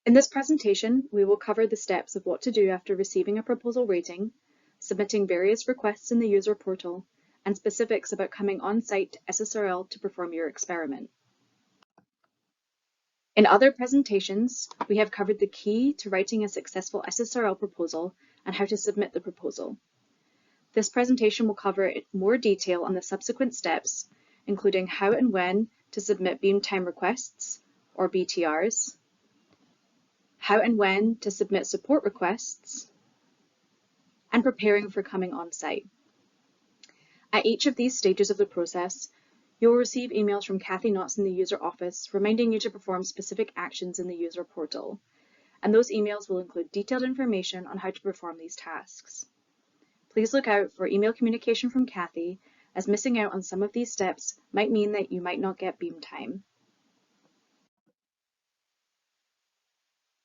In this presentation, we will cover the steps of what to do after receiving a proposal rating, submitting various requests in the user portal, and specifics about coming on-site to SSRL to perform your experiment. In other presentations, we have covered the key to writing a successful SSRL proposal and how to submit the proposal. This presentation will cover more detail on the subsequent steps, including how and when to submit Beamtime requests, or BTRs, how and when to submit support requests, and preparing for coming on-site. At each of these stages of the process, you will receive emails from Kathy Knotts in the user office reminding you to perform specific actions in the user portal, and those emails will include detailed information on how to perform these tasks. Please look out for email communication from Kathy, as missing out on some of these steps might mean that you might not get Beamtime.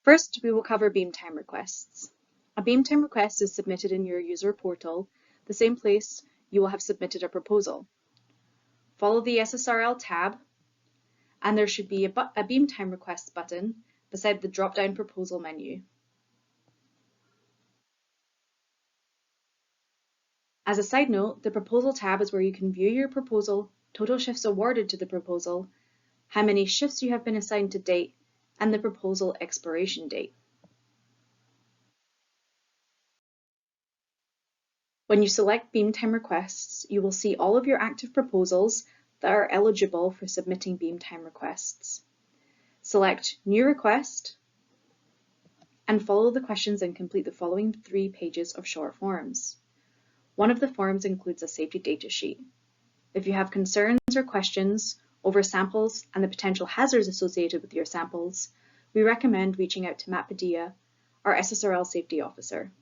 First, we will cover Beamtime requests. A Beamtime request is submitted in your user portal, the same place you will have submitted a proposal. Follow the SSRL tab, and there should be a Beamtime requests button beside the drop-down proposal menu. As a side note, the proposal tab is where you can view your proposal, total shifts awarded to the proposal, how many shifts you have been assigned to date, and the proposal expiration date. When you select Beamtime requests, you will see all of your active proposals that are eligible for submitting Beamtime requests. Select New Request and follow the questions and complete the following 3 pages of short forms. One of the forms includes a safety data sheet. If you have concerns or questions over samples and the potential hazards associated with your samples, we recommend reaching out to Matt Padilla, our SSRL safety officer.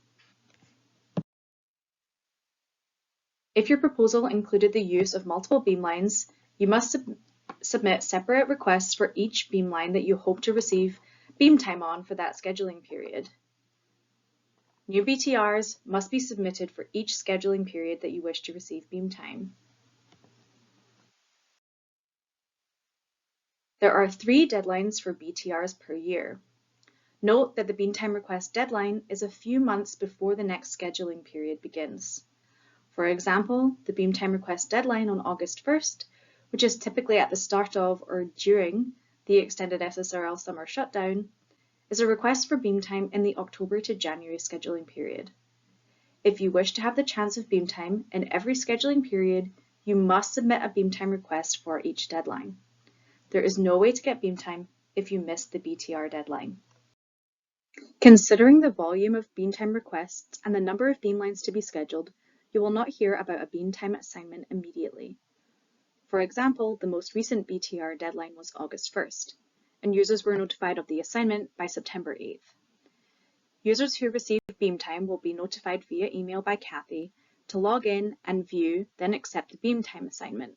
If your proposal included the use of multiple beamlines, you must submit separate requests for each beamline that you hope to receive Beamtime on for that scheduling period. New BTRs must be submitted for each scheduling period that you wish to receive Beamtime. There are 3 deadlines for BTRs per year. Note that the Beamtime request deadline is a few months before the next scheduling period begins. For example, the Beamtime request deadline on August 1st, which is typically at the start of or during the extended SSRL summer shutdown, is a request for Beamtime in the October to January scheduling period. If you wish to have the chance of Beamtime in every scheduling period, you must submit a Beamtime request for each deadline. There is no way to get Beamtime if you miss the BTR deadline. Considering the volume of Beamtime requests and the number of beamlines to be scheduled, you will not hear about a Beamtime assignment immediately. For example, the most recent BTR deadline was August 1st, and users were notified of the assignment by September 8th. Users who receive Beamtime will be notified via email by Kathy to log in and view, then accept the Beamtime assignment.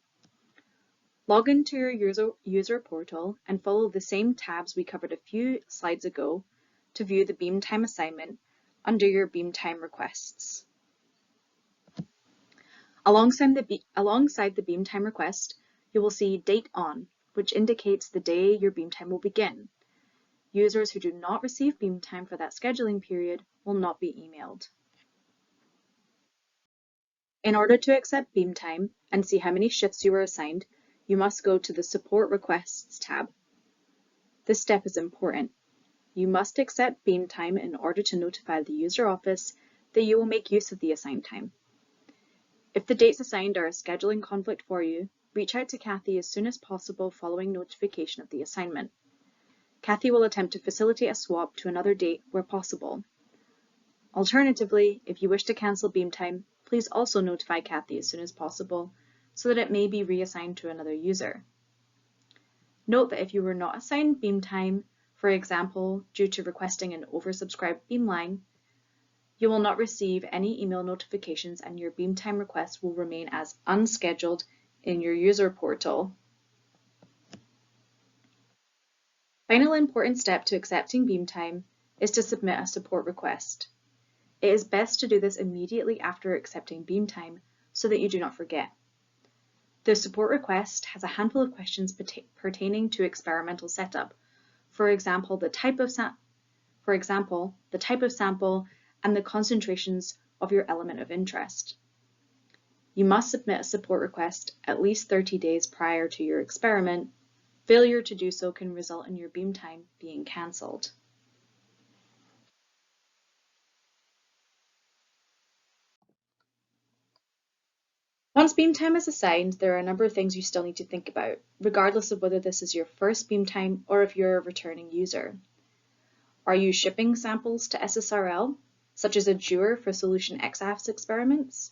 Log into your user portal and follow the same tabs we covered a few slides ago to view the Beamtime assignment under your Beamtime requests. Alongside the Beamtime request, you will see Date On, which indicates the day your Beamtime will begin. Users who do not receive Beamtime for that scheduling period will not be emailed. In order to accept Beamtime and see how many shifts you were assigned, you must go to the Support Requests tab. This step is important. You must accept Beamtime in order to notify the user office that you will make use of the assigned time. If the dates assigned are a scheduling conflict for you, reach out to Kathy as soon as possible following notification of the assignment. Kathy will attempt to facilitate a swap to another date where possible. Alternatively, if you wish to cancel Beamtime, please also notify Kathy as soon as possible so that it may be reassigned to another user. Note that if you were not assigned Beamtime, for example, due to requesting an oversubscribed beamline, you will not receive any email notifications and your Beamtime request will remain as unscheduled in your user portal. Final important step to accepting Beamtime is to submit a support request. It is best to do this immediately after accepting Beamtime so that you do not forget. The support request has a handful of questions pertaining to experimental setup. For example, the type of for example, the type of sample and the concentrations of your element of interest. You must submit a support request at least 30 days prior to your experiment. Failure to do so can result in your beam time being cancelled. Once beam time is assigned, there are a number of things you still need to think about, regardless of whether this is your first beam time or if you're a returning user. Are you shipping samples to SSRL, such as a dewar for solution X-AFS experiments?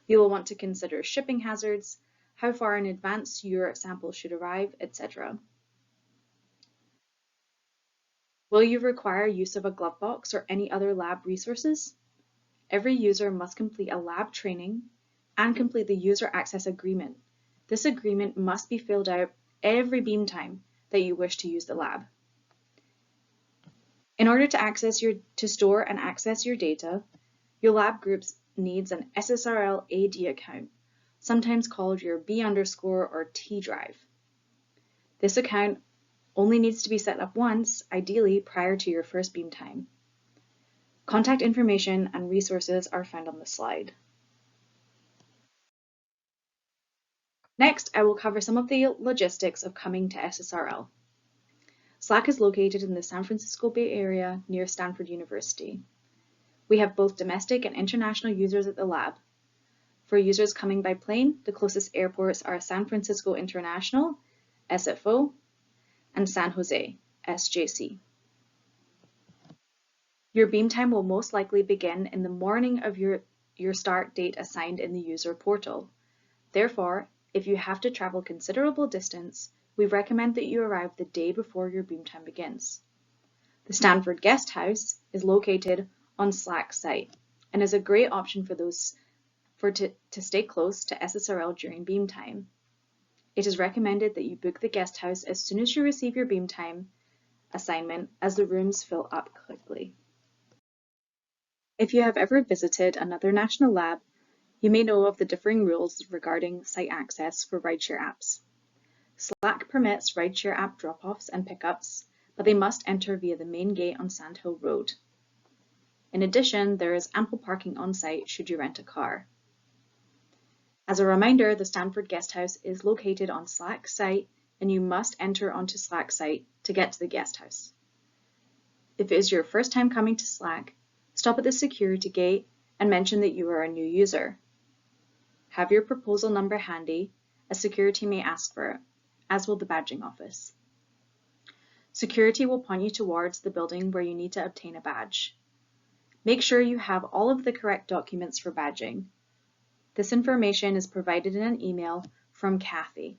You will want to consider shipping hazards, how far in advance your sample should arrive, etc. Will you require use of a glove box or any other lab resources? Every user must complete a lab training and complete the user access agreement. This agreement must be filled out every beam time that you wish to use the lab. In order to store and access your data, your lab groups needs an SSRL AD account, sometimes called your B underscore or T drive. This account only needs to be set up once, ideally prior to your first beam time. Contact information and resources are found on the slide. Next, I will cover some of the logistics of coming to SSRL. SLAC is located in the San Francisco Bay Area near Stanford University. We have both domestic and international users at the lab. For users coming by plane, the closest airports are San Francisco International, SFO, and San Jose, SJC. Your beam time will most likely begin in the morning of your start date assigned in the user portal. Therefore, if you have to travel considerable distance, we recommend that you arrive the day before your beam time begins. The Stanford Guest House is located on SLAC site and is a great option for those to stay close to SSRL during beam time. It is recommended that you book the guest house as soon as you receive your beam time assignment, as the rooms fill up quickly. If you have ever visited another national lab, you may know of the differing rules regarding site access for rideshare apps. SLAC permits rideshare app drop-offs and pickups, but they must enter via the main gate on Sand Hill Road. In addition, there is ample parking on site should you rent a car. As a reminder, the Stanford Guest House is located on SLAC site, and you must enter onto SLAC site to get to the guest house. If it is your first time coming to SLAC, stop at the security gate and mention that you are a new user. Have your proposal number handy, as security may ask for it, as will the badging office. Security will point you towards the building where you need to obtain a badge. Make sure you have all of the correct documents for badging. This information is provided in an email from Kathy.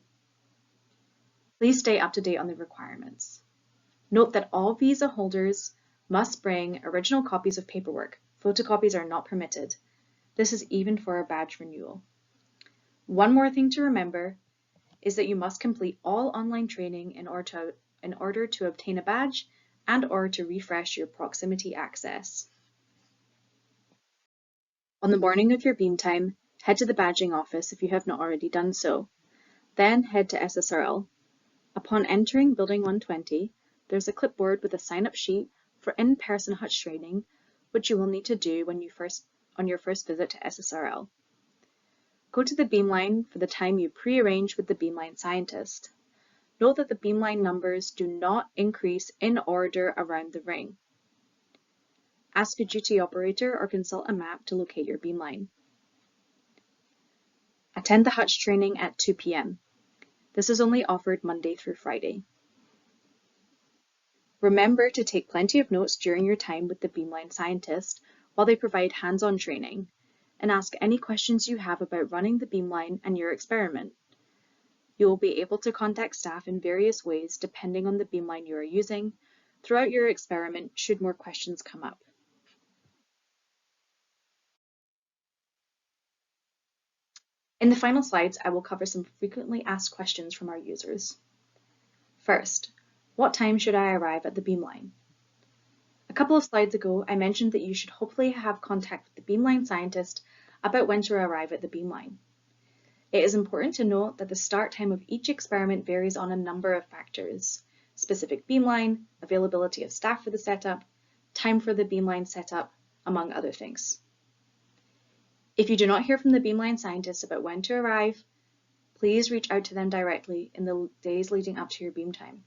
Please stay up to date on the requirements. Note that all visa holders must bring original copies of paperwork. Photocopies are not permitted. This is even for a badge renewal. One more thing to remember is that you must complete all online training in order to obtain a badge and or to refresh your proximity access. On the morning of your beam time, head to the badging office if you have not already done so. Then head to SSRL. Upon entering Building 120, there's a clipboard with a sign-up sheet for in-person hutch training, which you will need to do on your first visit to SSRL. Go to the beamline for the time you pre-arrange with the beamline scientist. Note that the beamline numbers do not increase in order around the ring. Ask a duty operator or consult a map to locate your beamline. Attend the hutch training at 2 p.m. This is only offered Monday through Friday. Remember to take plenty of notes during your time with the beamline scientist while they provide hands-on training, and ask any questions you have about running the beamline and your experiment. You will be able to contact staff in various ways depending on the beamline you are using throughout your experiment should more questions come up. In the final slides, I will cover some frequently asked questions from our users. First, what time should I arrive at the beamline? A couple of slides ago, I mentioned that you should hopefully have contact with the beamline scientist about when to arrive at the beamline. It is important to note that the start time of each experiment varies on a number of factors: specific beamline, availability of staff for the setup, time for the Beamline setup, among other things. If you do not hear from the Beamline scientists about when to arrive, please reach out to them directly in the days leading up to your Beamtime.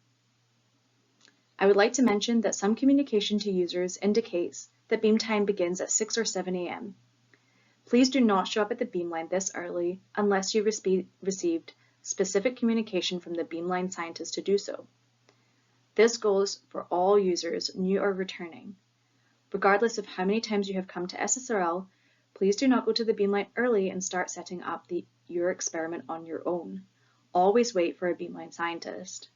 I would like to mention that some communication to users indicates that Beamtime begins at 6 or 7 a.m. Please do not show up at the Beamline this early unless you received specific communication from the Beamline scientist to do so. This goes for all users, new or returning. Regardless of how many times you have come to SSRL, please do not go to the Beamline early and start setting up your experiment on your own. Always wait for a Beamline scientist.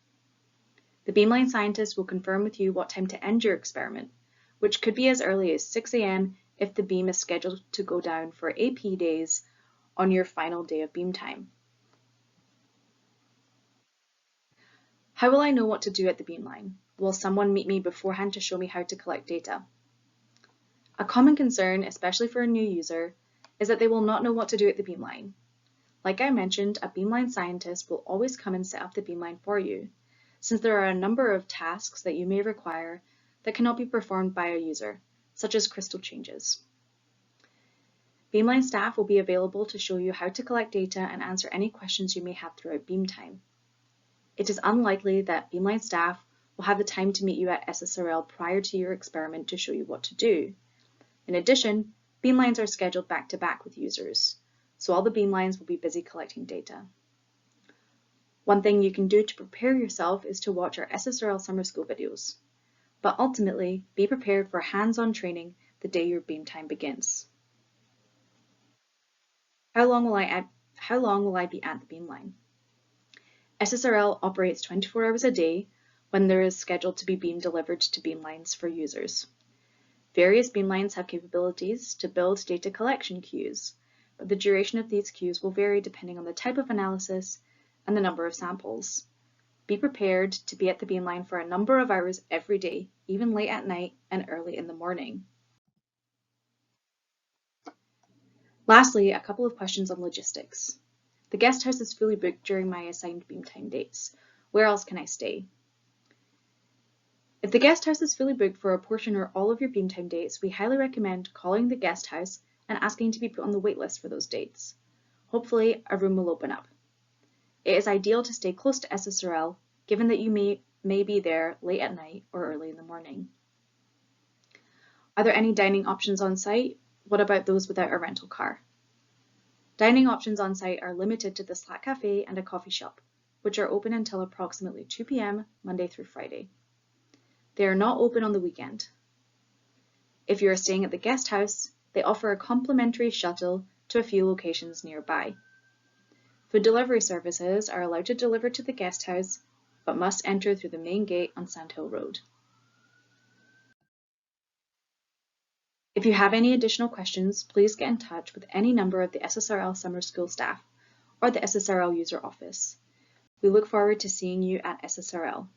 The Beamline scientist will confirm with you what time to end your experiment, which could be as early as 6 a.m. if the beam is scheduled to go down for AP days on your final day of Beamtime. How will I know what to do at the Beamline? Will someone meet me beforehand to show me how to collect data? A common concern, especially for a new user, is that they will not know what to do at the Beamline. Like I mentioned, a Beamline scientist will always come and set up the Beamline for you, since there are a number of tasks that you may require that cannot be performed by a user, such as crystal changes. Beamline staff will be available to show you how to collect data and answer any questions you may have throughout Beamtime. It is unlikely that Beamline staff will have the time to meet you at SSRL prior to your experiment to show you what to do. In addition, Beamlines are scheduled back-to-back with users, so all the Beamlines will be busy collecting data. One thing you can do to prepare yourself is to watch our SSRL summer school videos. But ultimately, be prepared for hands-on training the day your Beamtime begins. How long will I be at the Beamline? SSRL operates 24 hours a day when there is scheduled to be beam delivered to Beamlines for users. Various Beamlines have capabilities to build data collection queues, but the duration of these queues will vary depending on the type of analysis and the number of samples. Be prepared to be at the Beamline for a number of hours every day, even late at night and early in the morning. Lastly, a couple of questions on logistics. The guest house is fully booked during my assigned Beamtime dates. Where else can I stay? If the guest house is fully booked for a portion or all of your Beamtime dates, we highly recommend calling the guest house and asking to be put on the waitlist for those dates. Hopefully, a room will open up. It is ideal to stay close to SSRL, given that you may be there late at night or early in the morning. Are there any dining options on site? What about those without a rental car? Dining options on site are limited to the Slack Cafe and a coffee shop, which are open until approximately 2 p.m. Monday through Friday. They are not open on the weekend. If you are staying at the guest house, they offer a complimentary shuttle to a few locations nearby. Food delivery services are allowed to deliver to the guest house, but must enter through the main gate on Sandhill Road. If you have any additional questions, please get in touch with any member of the SSRL Summer School staff or the SSRL User Office. We look forward to seeing you at SSRL.